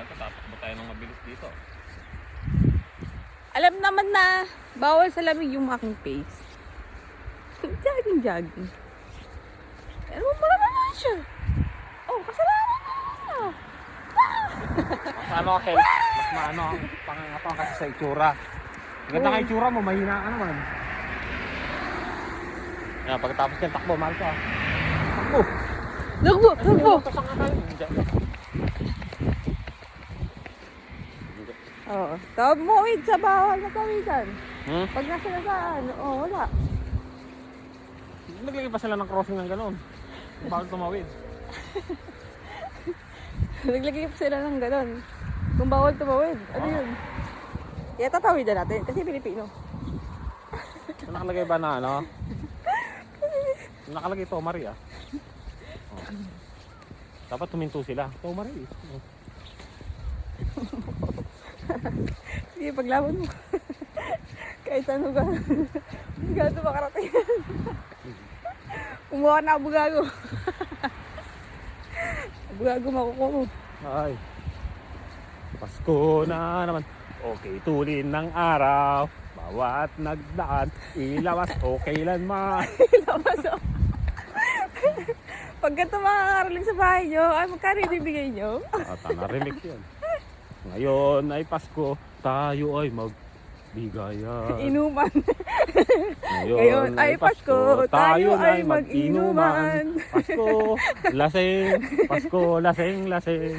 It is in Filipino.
Ito, tatakbo tayo ng mabilis dito. Alam naman na bawal sa lamig yung aking face. Jogging. Pero mo naman siya. Oh, kasalanan na. Mas ano ka, Kel? Mas maano ang pangangapang kasi sa itsura. Ganda ka itsura mo, mahina ka naman. Yan, pagkatapos yan, takbo, mahal ka. Takbo! Nagbo. Tasang nga tayo. Oo. Tawag mo sa bawal na kawitan. Pag nasa nasaan, wala. Naglagay pa sila ng crossing ng gano'n. Bawal tumawid. Naglagay pa sila ng ganon. Kung bawal tumawid, ano yun? Kaya tatawid na natin kasi Pilipino. Nakalagay ba na ano? Nakalagay to, Maria. Oh. Dapat tuminto sila. To, Maria. Oh. Sige, paglaban mo. Kahit ano ka. Gato makarating. Kumuha na abugago. Abugago makukuha. Ay. Pasko na naman. Okay, tulin ng araw. Bawat nagdaan. Ilawas o kailanman. Labas ako. Pagka makakaraling sa bahay nyo, ay magkano ibibigay nyo? Narinig yun. Ngayon ay Pasko. Tayo ay magbigayan. Inuman. Ngayon ay Pasko, tayo ay mag-inuman. Pasko, lasing, Pasko, lasing, lasing.